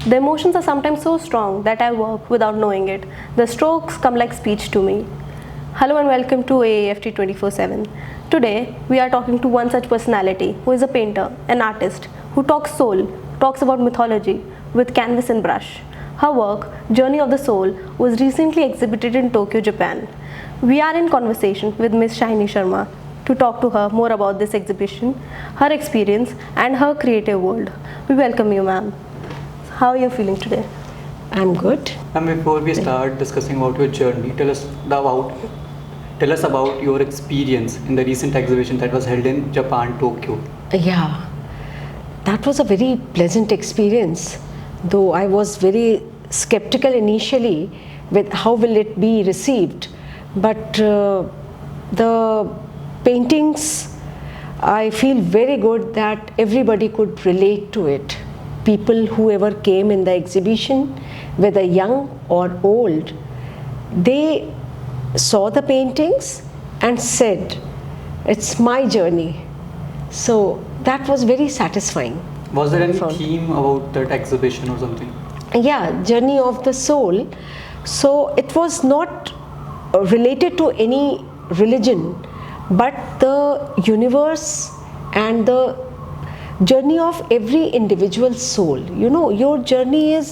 The emotions are sometimes so strong that I work without knowing it. The strokes come like speech to me. Hello and welcome to AAFT 24/7. Today we are talking to one such personality who is a painter, an artist, who talks soul, talks about mythology with canvas and brush. Her work, Journey of the Soul, was recently exhibited in Tokyo, Japan. We are in conversation with Ms. Shinei Sharma to talk to her more about this exhibition, her experience and her creative world. We welcome you, ma'am. How are you feeling today? I'm good. And before we start discussing about your journey, tell us about your experience in the recent exhibition that was held in Japan, Tokyo. Yeah, that was a very pleasant experience, though I was very skeptical initially with how will it be received. But the paintings, I feel very good that everybody could relate to it. People, whoever came in the exhibition, whether young or old, they saw the paintings and said, "It's my journey." So that was very satisfying. Was there any theme about that exhibition or something? Yeah, Journey of the Soul. So it was not related to any religion, but the universe and the journey of every individual soul. You know, your journey is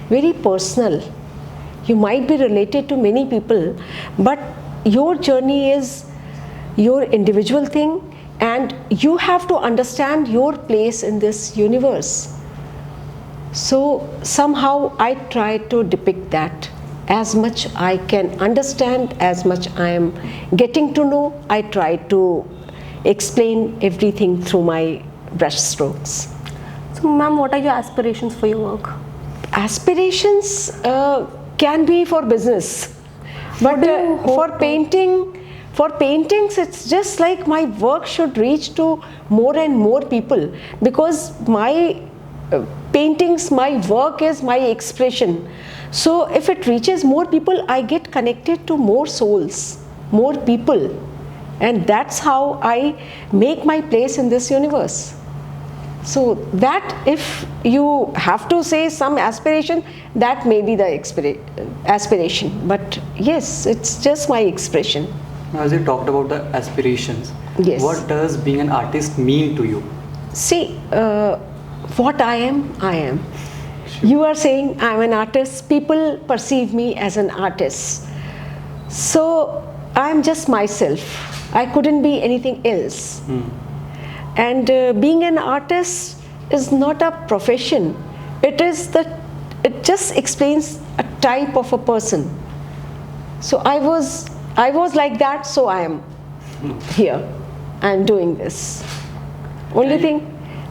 very personal. You might be related to many people, but your journey is your individual thing, and you have to understand your place in this universe. So somehow I try to depict that as much I can understand, as much I am getting to know. I try to explain everything through my brush strokes. So, ma'am, what are your aspirations for your work? Aspirations can be for business, but for paintings, it's just like my work should reach to more and more people, because my paintings, my work is my expression. So if it reaches more people, I get connected to more souls, more people, and that's how I make my place in this universe. So that, if you have to say some aspiration, that may be the aspiration, but yes, it's just my expression. Now, as you talked about the aspirations, Yes. what does being an artist mean to you? See, what I am, I am. You are saying I'm an artist, people perceive me as an artist. So I'm just myself. I couldn't be anything else. And being an artist is not a profession. It just explains a type of a person. So I was like that, so I am here. I'm doing this. Only thing,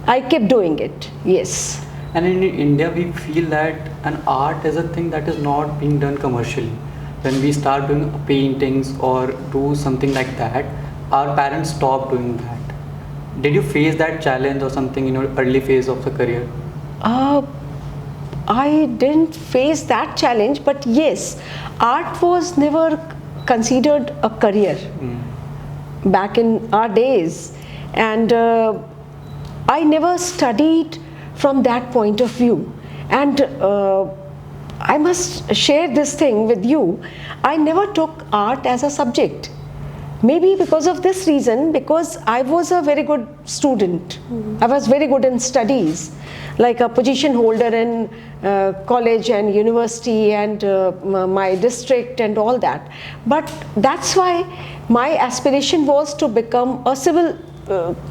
I kept doing it. Yes. And in India, we feel that an art is a thing that is not being done commercially. When we start doing paintings or do something like that, our parents stop doing that. Did you face that challenge or something in your early phase of the career? I didn't face that challenge, but yes, art was never considered a career back in our days, and I never studied from that point of view. And I must share this thing with you. I never took art as a subject. Maybe because of this reason, because I was a very good student. I was very good in studies, like a position holder in college and university and my district and all that. But that's why my aspiration was to become a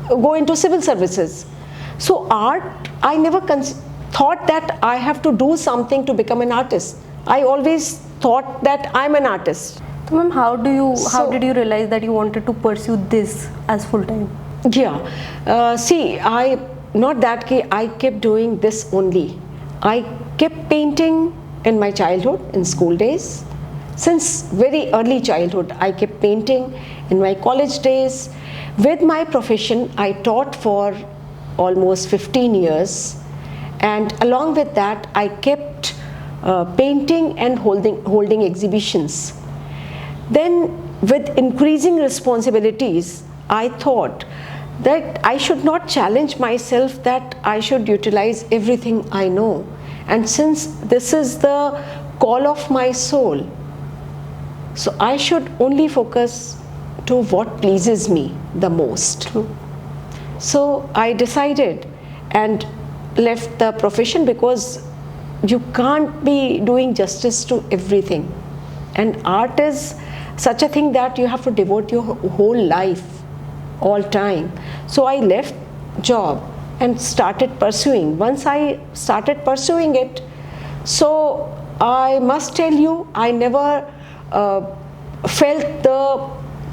go into civil services. So art, I never thought that I have to do something to become an artist. I always thought that I'm an artist. So, ma'am, how did you realize that you wanted to pursue this as full time? Yeah, see, I kept doing this only. I kept painting in my childhood, in school days. Since very early childhood, I kept painting. In my college days, with my profession, I taught for almost 15 years, and along with that, I kept painting and holding exhibitions. Then, with increasing responsibilities, I thought that I should not challenge myself, that I should utilize everything I know and since this is the call of my soul, so I should only focus to what pleases me the most. True. So I decided and left the profession, because you can't be doing justice to everything, and art is such a thing that you have to devote your whole life, all time. So I left job and started pursuing. Once I started pursuing it, so I must tell you, I never felt the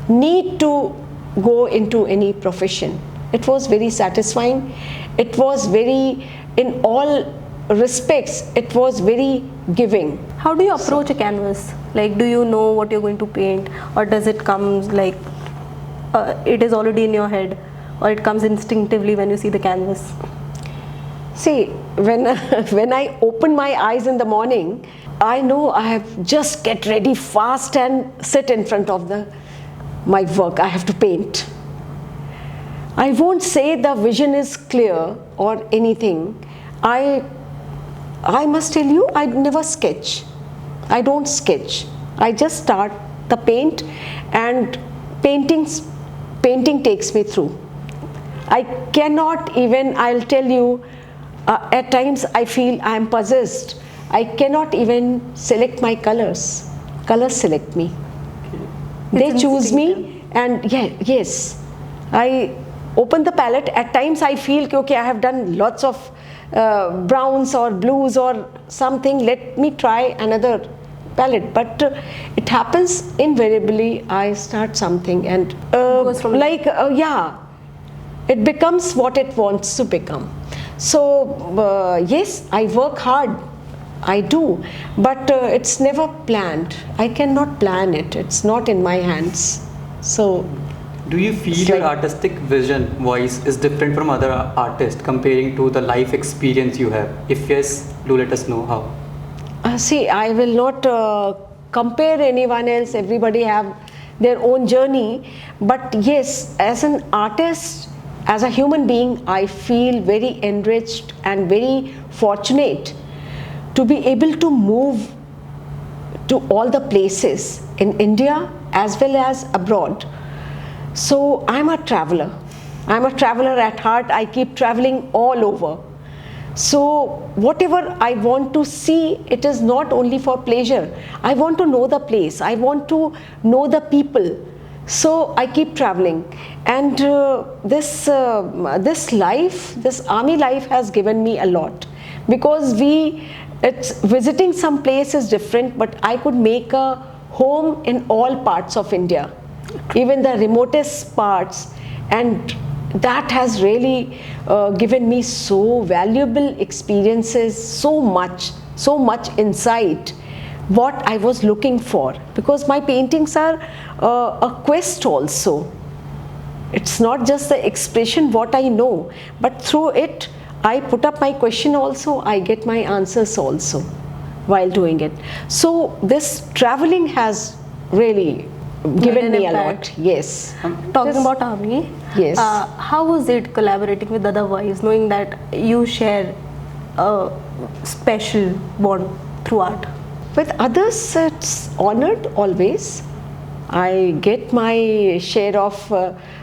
need to go into any profession. It was very satisfying. It was very, in all respects, it was very giving. How do you approach a canvas? Like, do you know what you're going to paint, or does it come like it is already in your head, or it comes instinctively when you see the canvas? See, when I open my eyes in the morning, I know I have just get ready fast and sit in front of my work. I have to paint. I won't say the vision is clear or anything. I must tell you, I never sketch. I don't sketch. I just start the paint, and painting takes me through. I cannot even, I'll tell you, at times I feel I am possessed. I cannot even select my colors. Colors select me. They choose me, and yes, I open the palette. At times I feel, okay, I have done lots of browns or blues or something, let me try another palette, but it happens invariably. I start something and it becomes what it wants to become. So yes, I work hard, I do, but it's never planned. I cannot plan it. It's not in my hands. So do you feel your artistic vision, voice is different from other artists comparing to the life experience you have? If yes, do let us know how. See, I will not compare anyone else. Everybody have their own journey. But yes, as an artist, as a human being, I feel very enriched and very fortunate to be able to move to all the places in India as well as abroad. So I'm a traveler. I'm a traveler at heart. I keep traveling all over. So whatever I want to see, it is not only for pleasure. I want to know the place. I want to know the people. So I keep traveling, and this life, this army life, has given me a lot, because visiting some place is different, but I could make a home in all parts of India, even the remotest parts, and that has really given me so valuable experiences, so much insight, what I was looking for, because my paintings are a quest also. It's not just the expression what I know, but through it I put up my question also, I get my answers also while doing it. So this traveling has really given me a lot. Yes. Talking about army, yes. How was it collaborating with other wives, knowing that you share a special bond through art? With others, it's honored always. I get my share of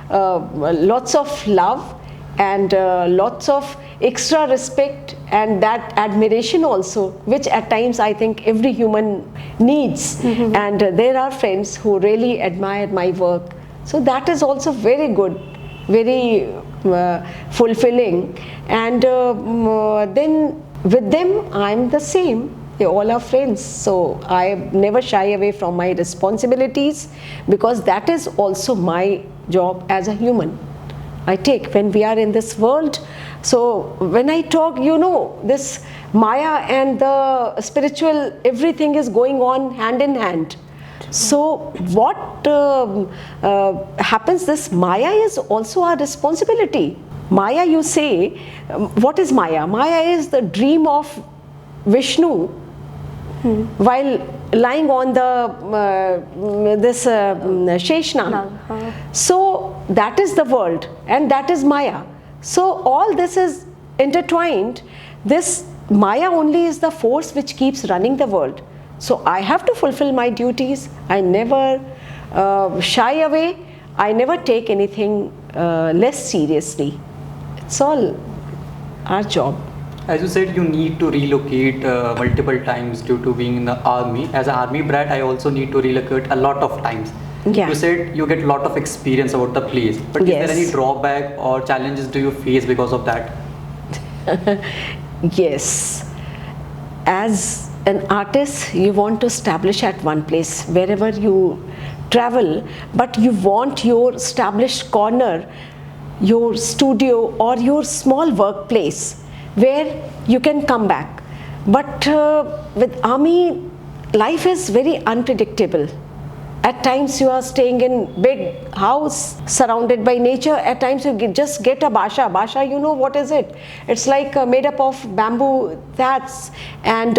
lots of love and lots of extra respect and that admiration also, which at times I think every human needs. Mm-hmm. And there are friends who really admire my work. So that is also very good, very fulfilling. And then with them, I'm the same. They all are friends, so I never shy away from my responsibilities, because that is also my job as a human. I take when we are in this world. So when I talk, this Maya and the spiritual, everything is going on hand in hand. So what happens, this Maya is also our responsibility. Maya, you say, what is Maya? Maya is the dream of Vishnu while lying on the this Sheshnag. So that is the world and that is Maya. So all this is intertwined. This Maya only is the force which keeps running the world. So I have to fulfill my duties. I never shy away. I never take anything less seriously. It's all our job. As you said, you need to relocate multiple times due to being in the army. As an army brat, I also need to relocate a lot of times. Yeah. You said you get a lot of experience about the place, but Yes. is there any drawback or challenges do you face because of that? Yes. As an artist, you want to establish at one place wherever you travel, but you want your established corner, your studio or your small workplace where you can come back. But with army, life is very unpredictable. At times you are staying in big house surrounded by nature. At times you just get a basha. Basha, you know what is it? It's like made up of bamboo thatch and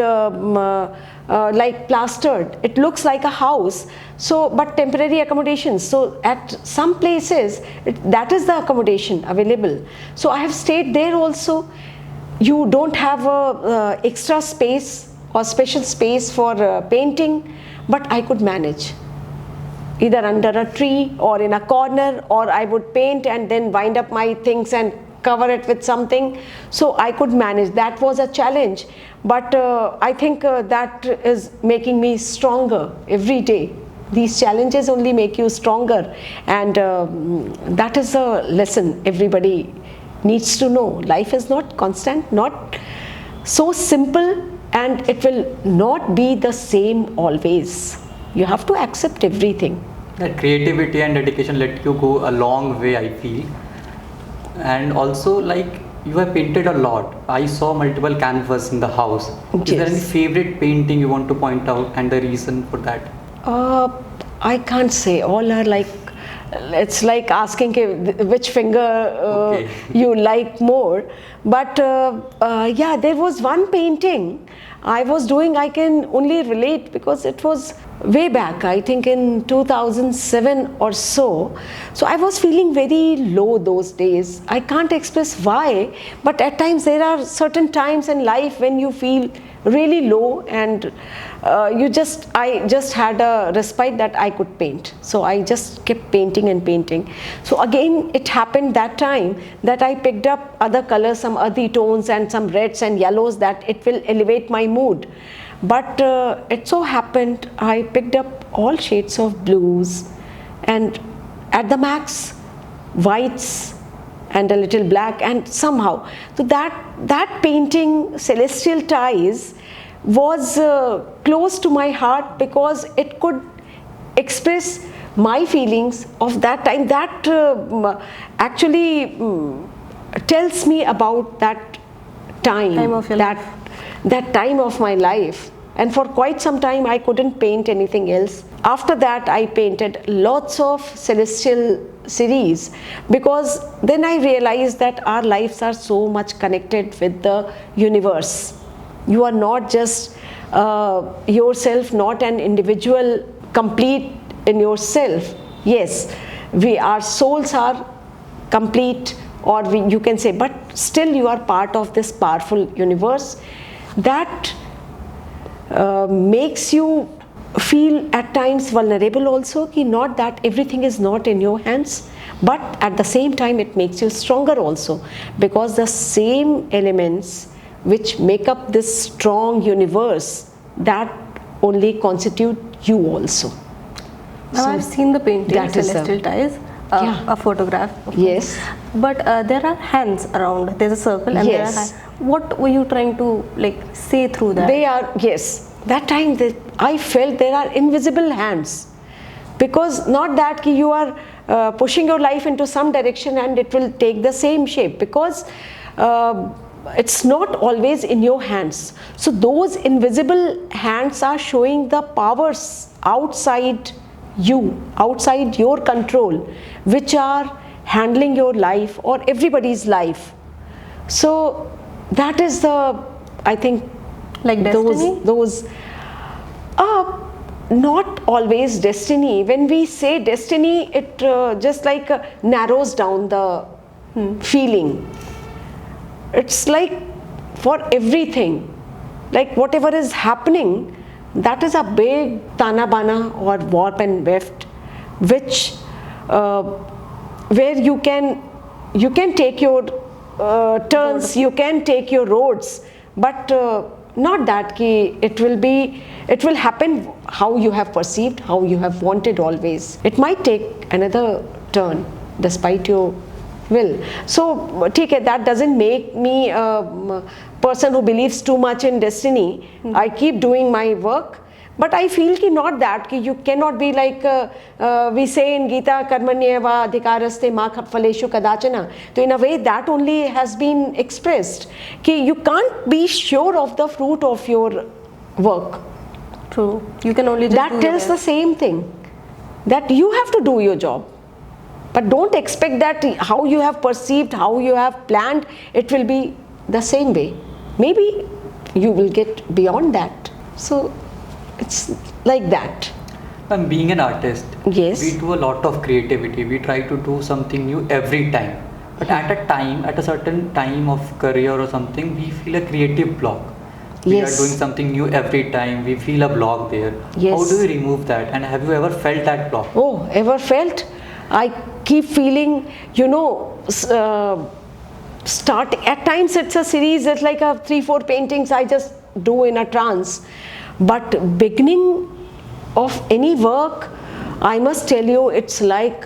like plastered. It looks like a house. So, but temporary accommodations. So at some places, that is the accommodation available. So I have stayed there also. You don't have a extra space or special space for painting, but I could manage. Either under a tree or in a corner, or I would paint and then wind up my things and cover it with something. So I could manage. That was a challenge, but I think that is making me stronger every day. These challenges only make you stronger, and that is a lesson everybody needs to know. Life is not constant, not so simple, and it will not be the same always. You have to accept everything. That creativity and dedication let you go a long way, I feel. And also, like, you have painted a lot. I saw multiple canvas in the house. Is there any Yes. favorite painting you want to point out and the reason for that? I can't say. All are like, it's like asking which finger Okay. you like more. But yeah, there was one painting I was doing. I can only relate because it was way back, I think in 2007 or so. So I was feeling very low those days. I can't express why, but at times there are certain times in life when you feel really low, and I just had a respite that I could paint. So I just kept painting and painting. So again, it happened that time that I picked up other colors, some earthy tones and some reds and yellows, that it will elevate my mood. But it so happened I picked up all shades of blues, and at the max whites and a little black, and somehow so that painting, Celestial Ties, was close to my heart because it could express my feelings of that time. That actually tells me about that time of your life. That time of my life. And for quite some time I couldn't paint anything else. After that I painted lots of Celestial series, because then I realized that our lives are so much connected with the universe. You are not just yourself, not an individual complete in yourself. Yes, our souls are complete, or you can say, but still you are part of this powerful universe that makes you feel at times vulnerable also, ki not that everything is not in your hands, but at the same time it makes you stronger also, because the same elements which make up this strong universe, that only constitute you also. Now So I've seen the painting that is Celestial Ties, yeah. a photograph. Of Yes. But there are hands around. There's a circle and there are Yes. hands. What were you trying to say through that? They are, yes. That time I felt there are invisible hands, because not that you are pushing your life into some direction and it will take the same shape, because it's not always in your hands. So those invisible hands are showing the powers outside you, outside your control, which are handling your life or everybody's life. So that is the, I think, Like destiny? those not always destiny. When we say destiny, it just like narrows down the feeling. It's like for everything. Like whatever is happening, that is a big tana bana or warp and weft, which where you can take your turns, you can take your roads, but not that ki it will happen how you have perceived, how you have wanted always. It might take another turn despite your will. So that doesn't make me a person who believes too much in destiny. I keep doing my work, but I feel ki not that ki you cannot be like we say in Gita, karmanyeva adhikaraste ma phaleshu kadachana. So in a way that only has been expressed ki you can't be sure of the fruit of your work. True. You can only just that tells the same thing, that you have to do your job, but don't expect that how you have perceived, how you have planned, it will be the same way. Maybe you will get beyond that. So it's like that. And being an artist, yes, we do a lot of creativity. We try to do something new every time. But at a certain time of career or something, we feel a creative block. We yes. are doing something new every time. We feel a block there. Yes. How do we remove that? And have you ever felt that block? Oh, ever felt? I keep feeling, start at times it's a series, it's like a 3-4 paintings I just do in a trance. But beginning of any work, I must tell you, it's like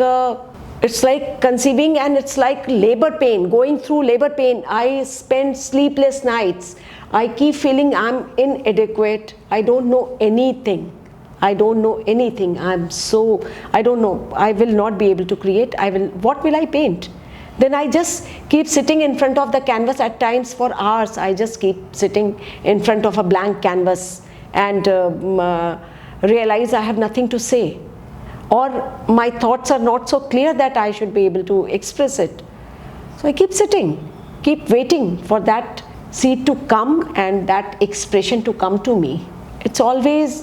conceiving, and it's like labor pain, going through labor pain. I spend sleepless nights. I keep feeling I'm inadequate. I don't know anything. I don't know anything. I don't know. I will not be able to create. What will I paint? Then I just keep sitting in front of the canvas at times for hours. I just keep sitting in front of a blank canvas and realize I have nothing to say, or my thoughts are not so clear that I should be able to express it. So I keep sitting, keep waiting for that seed to come and that expression to come to me. It's always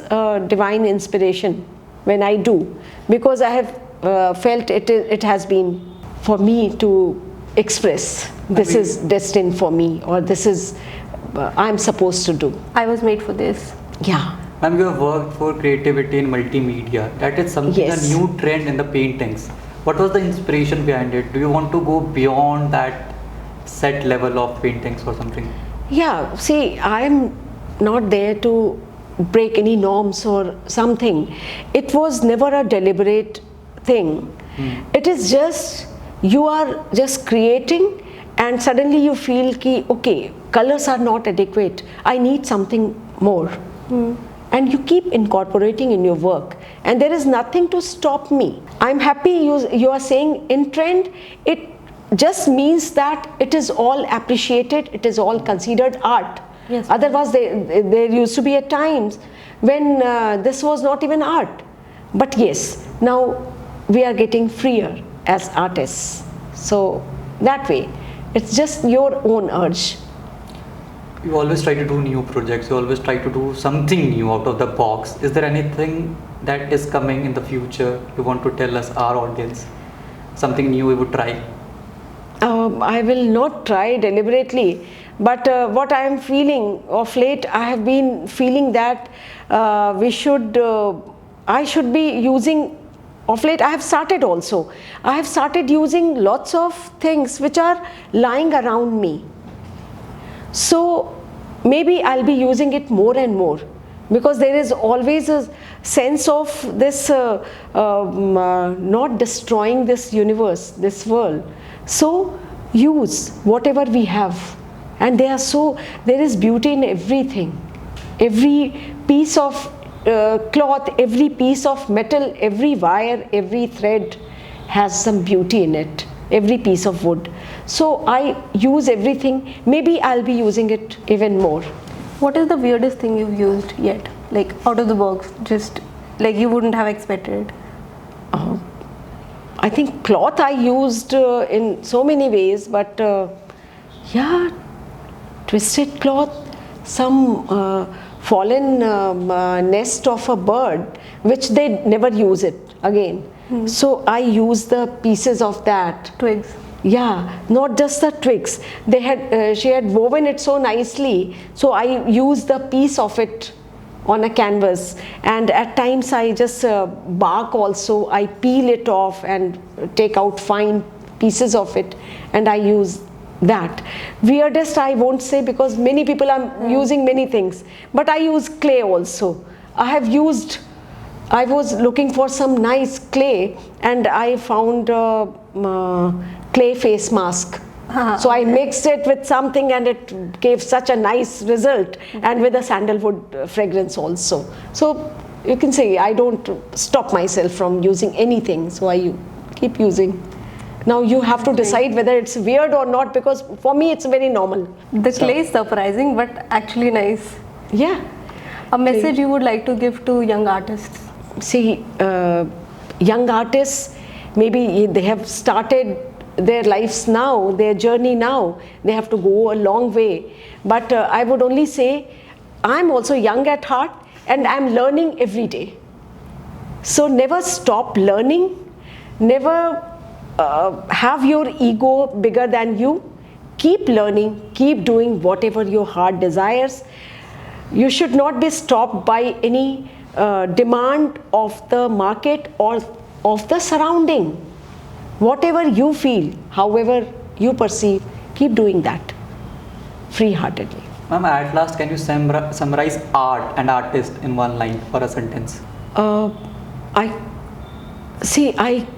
divine inspiration when I do, because I have felt it has been for me to express. This is destined for me, or this is I'm supposed to do. I was made for this. Yeah. Ma'am, you have worked for creativity in multimedia. That is something, yes. a new trend in the paintings. What was the inspiration behind it? Do you want to go beyond that set level of paintings or something? Yeah, see, I am not there to break any norms or something. It was never a deliberate thing. It is just, you are just creating and suddenly you feel ki, okay, colors are not adequate. I need something more. And you keep incorporating in your work, and there is nothing to stop me. I'm happy you are saying in trend. It just means that it is all appreciated, it is all considered art. Yes. Otherwise there used to be at times when this was not even art. But yes, now we are getting freer as artists. So that way, it's just your own urge. You always try to do new projects, you always try to do something new out of the box. Is there anything that is coming in the future you want to tell us, our audience? Something new we would try? I will not try deliberately, but what I am feeling of late, I have been feeling that I should be using, of late I have started also. I have started using lots of things which are lying around me. So maybe I'll be using it more and more, because there is always a sense of this not destroying this universe, this world. So use whatever we have, and there is beauty in everything. Every piece of cloth, every piece of metal, every wire, every thread has some beauty in it. Every piece of wood. So I use everything. Maybe I'll be using it even more. What is the weirdest thing you've used yet? Like out of the box, just like you wouldn't have expected? I think cloth I used in so many ways, but yeah, twisted cloth, some fallen nest of a bird, which they never use it again. So I use the pieces of that. Twigs. Yeah, not just the twigs. They had she had woven it so nicely, so I used the piece of it on a canvas, and at times I just bark also. I peel it off and take out fine pieces of it, and I use that. Weirdest I won't say, because many people are using many things, but I use clay also. I was looking for some nice clay, and I found clay face mask. So I mixed it with something, and it gave such a nice result, and with a sandalwood fragrance also. So you can say I don't stop myself from using anything, so I keep using. Now you have to decide whether it's weird or not, because for me it's very normal. The clay is surprising but actually nice. Yeah. A message you would like to give to young artists? See, young artists, maybe they have started their lives now, their journey now, they have to go a long way. But I would only say, I'm also young at heart, and I'm learning every day. So never stop learning, never have your ego bigger than you. Keep learning, keep doing whatever your heart desires. You should not be stopped by any demand of the market or of the surrounding. Whatever you feel, however you perceive, keep doing that free-heartedly. Ma'am, at last, can you summarize art and artist in one line for a sentence? I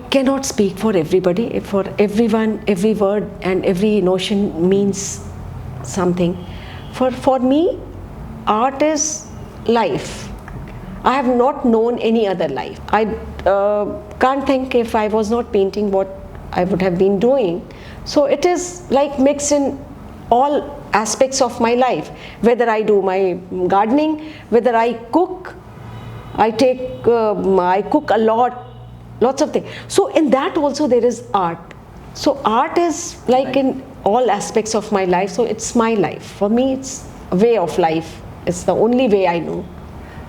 cannot speak for everybody. For everyone, every word and every notion means something. For me, art is life. I have not known any other life. I can't think if I was not painting what I would have been doing. So it is like mixed in all aspects of my life. Whether I do my gardening, whether I cook, I cook a lot, lots of things. So in that also there is art. So art is like in all aspects of my life. So it's my life. For me, it's a way of life. It's the only way I know.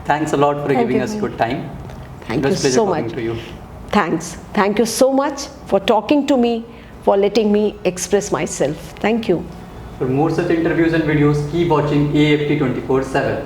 Thanks a lot for giving us your time. Thank you so much. To you. Thanks. Thank you so much for talking to me, for letting me express myself. Thank you. For more such interviews and videos, keep watching AAFT 24/7.